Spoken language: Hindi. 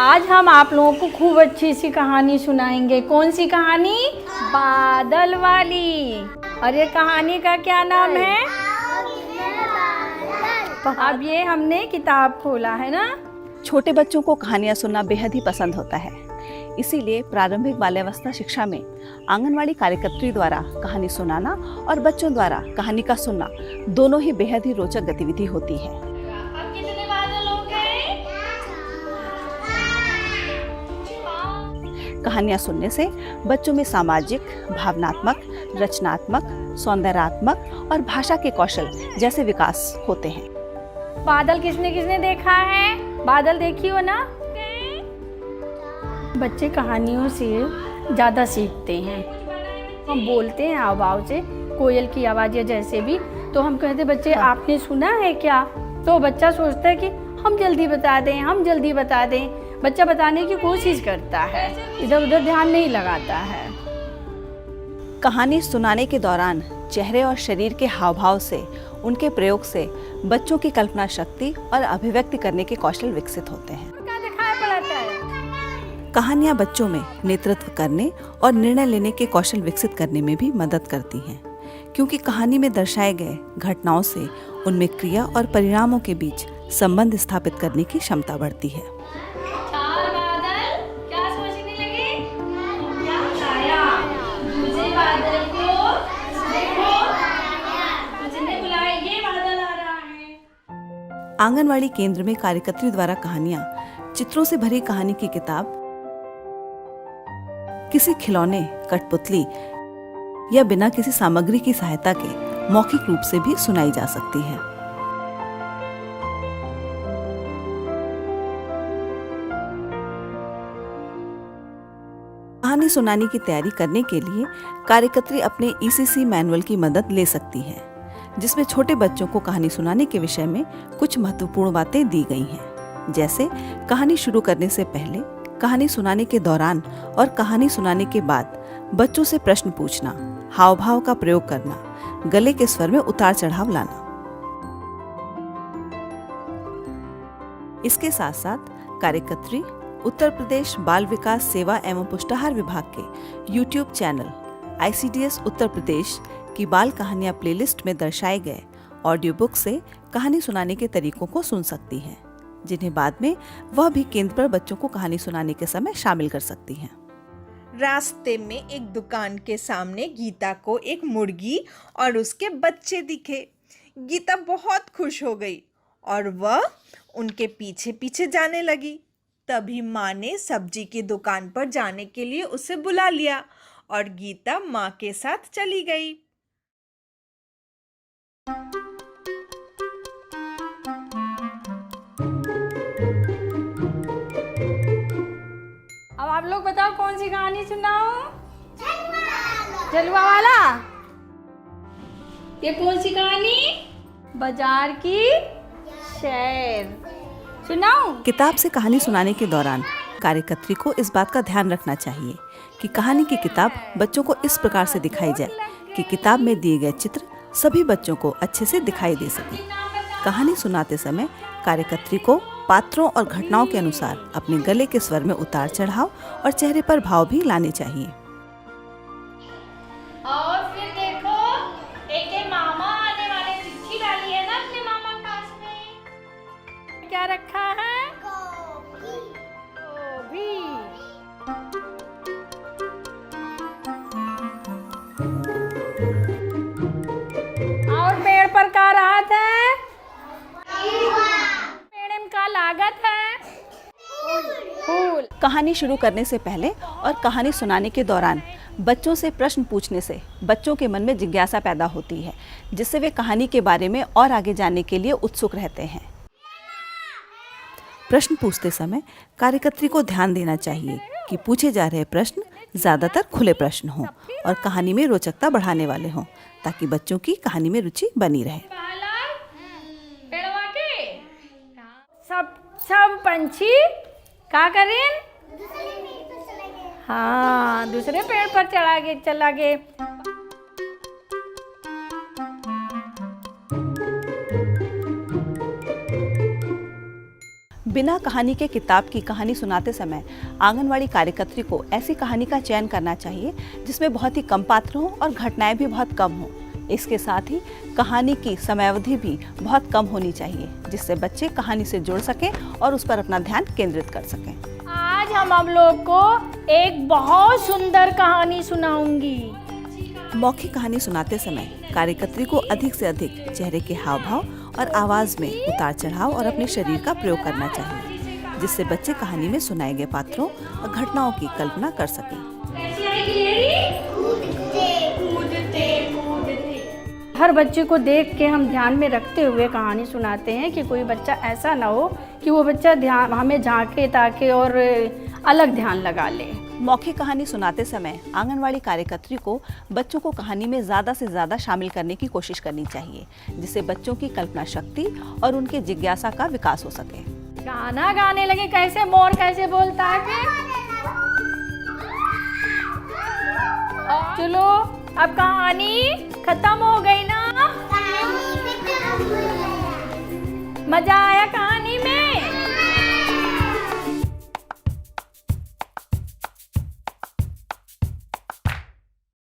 आज हम आप लोगों को खूब अच्छी सी कहानी सुनाएंगे। कौन सी कहानी? बादल वाली। और ये कहानी का क्या नाम है? अब ये हमने किताब खोला है ना। छोटे बच्चों को कहानियाँ सुनना बेहद ही पसंद होता है, इसीलिए प्रारंभिक बाल्यावस्था शिक्षा में आंगनवाड़ी कार्यकर्त्री द्वारा कहानी सुनाना और बच्चों द्वारा कहानी का सुनना दोनों ही बेहद ही रोचक गतिविधि होती है। अब कितने बादल हो गए? कहानियाँ सुनने से बच्चों में सामाजिक, भावनात्मक, रचनात्मक, सौंदर्यात्मक और भाषा के कौशल जैसे विकास होते हैं। बादल किसने किसने देखा है? बादल देखी हो ना। बच्चे कहानियों से ज़्यादा सीखते हैं। हम बोलते हैं आवाज़ से, कोयल की आवाज़ या जैसे भी, तो हम कहते बच्चे आपने सुना है क्या? तो बच्चा सोचता है कि हम जल्दी बता दें, हम जल्दी बता दें। बच्चा बताने की कोशिश करता है, इधर उधर ध्यान नहीं लगाता है। कहानी सुनाने के दौरान चेहरे और शरीर के हाव भाव से, उनके प्रयोग से बच्चों की कल्पना शक्ति और अभिव्यक्ति करने के कौशल विकसित होते हैं। क्या दिखाई पड़ता है? कहानियाँ बच्चों में नेतृत्व करने और निर्णय लेने के कौशल विकसित करने में भी मदद करती हैं, क्योंकि कहानी में दर्शाए गए घटनाओं से उनमें क्रिया और परिणामों के बीच संबंध स्थापित करने की क्षमता बढ़ती है। चार बादल क्या सोचने लगे? क्या छाया? मुझे बादल को देखो, मुझे बुलाए, ये बादल आ रहा है। आंगनवाड़ी केंद्र में कार्यकर्त्री द्वारा कहानियाँ, चित्रों से भरी कहानी की किताब, किसी खिलौने, कठपुतली या बिना किसी सामग्री की सहायता के मौखिक रूप से भी सुनाई जा सकती है। कहानी सुनाने की तैयारी करने के लिए कार्यकर्त्री अपने ECC मैनुअल की मदद ले सकती है, जिसमें छोटे बच्चों को कहानी सुनाने के विषय में कुछ महत्वपूर्ण बातें दी गई हैं, जैसे कहानी शुरू करने से पहले, कहानी सुनाने के दौरान और कहानी सुनाने के बाद बच्चों से प्रश्न पूछना, हाव भाव का प्रयोग करना, गले के स्वर में उतार चढ़ाव लाना। इसके साथ साथ कार्यकर्त्री उत्तर प्रदेश बाल विकास सेवा एवं पुष्टाहार विभाग के YouTube channel ICDS Uttar Pradesh की बाल कहानियां प्लेलिस्ट में दर्शाए गए ऑडियो बुक से कहानी सुनाने के तरीकों को सुन सकती हैं, जिन्हें बाद में वह भी केंद्र पर बच्चों को कहानी सुनाने के समय शामिल कर सकती हैं। रास्ते में एक दुकान के सामने गीता को एक मुर्गी और उसके बच्चे दिखे। गीता बहुत खुश हो गई और वह उनके पीछे पीछे जाने लगी। तभी माँ ने सब्जी की दुकान पर जाने के लिए उसे बुला लिया और गीता माँ के साथ चली गई। अब आप लोग बताओ कौन सी कहानी सुनाओ? जलवा वाला। ये कौन सी कहानी? बाजार की शेर। सुनाओ। किताब से कहानी सुनाने के दौरान कार्यकर्त्री को इस बात का ध्यान रखना चाहिए कि कहानी की किताब बच्चों को इस प्रकार से दिखाई जाए कि किताब में दिए गए चित्र सभी बच्चों को अच्छे से दिखाई दे सके। कहानी सुनाते समय कार्यकर्त्री को पात्रों और घटनाओं के अनुसार अपने गले के स्वर में उतार चढ़ाव और चेहरे पर भाव भी लाने चाहिए। और फिर देखो, एक मामा आने वाले, चिट्ठी डाली है ना अपने मामा के पास में। क्या रखा है? गोभी। और पेड़ पर का राहत है? पेड़ का लागत है? फूल। कहानी शुरू करने से पहले और कहानी सुनाने के दौरान बच्चों से प्रश्न पूछने से बच्चों के मन में जिज्ञासा पैदा होती है, जिससे वे कहानी के बारे में और आगे जानने के लिए उत्सुक रहते हैं। प्रश्न पूछते समय कार्यकर्त्री को ध्यान देना चाहिए कि पूछे जा रहे प्रश्न ज्यादातर खुले प्रश्न हों और कहानी में रोचकता बढ़ाने वाले हों, ताकि बच्चों की कहानी में रुचि बनी रहे। सब पंछी क्या करें? हाँ, दूसरे पेड़ पर चला गए। बिना कहानी के किताब की कहानी सुनाते समय आंगनवाड़ी कार्यकर्त्री को ऐसी कहानी का चयन करना चाहिए जिसमें बहुत ही कम पात्र हों और घटनाएं भी बहुत कम हों। इसके साथ ही कहानी की समयावधि भी बहुत कम होनी चाहिए जिससे बच्चे कहानी से जुड़ सकें और उस पर अपना ध्यान केंद्रित कर सकें। आज हम आप लोग को एक बहुत सुंदर कहानी सुनाऊंगी। मौखिक कहानी सुनाते समय कार्यकर्त्री को अधिक से अधिक चेहरे के हाव भाव और आवाज में उतार चढ़ाव और अपने शरीर का प्रयोग करना चाहिए जिससे बच्चे कहानी में सुनाए गए पात्रों और घटनाओं की कल्पना कर सकें। हर बच्चे को देख के हम ध्यान में रखते हुए कहानी सुनाते हैं कि कोई बच्चा ऐसा ना हो कि वो बच्चा ध्यान हमें झांके ताके और अलग ध्यान लगा ले। मौखिक कहानी सुनाते समय आंगनवाड़ी कार्यकर्त्री को बच्चों को कहानी में ज़्यादा से ज़्यादा शामिल करने की कोशिश करनी चाहिए जिससे बच्चों की कल्पना शक्ति और उनके जिज्ञासा का विकास हो सके। गाना गाने लगे, कैसे मोर कैसे बोलता है। चलो अब कहानी खत्म हो गई ना, मजा आया।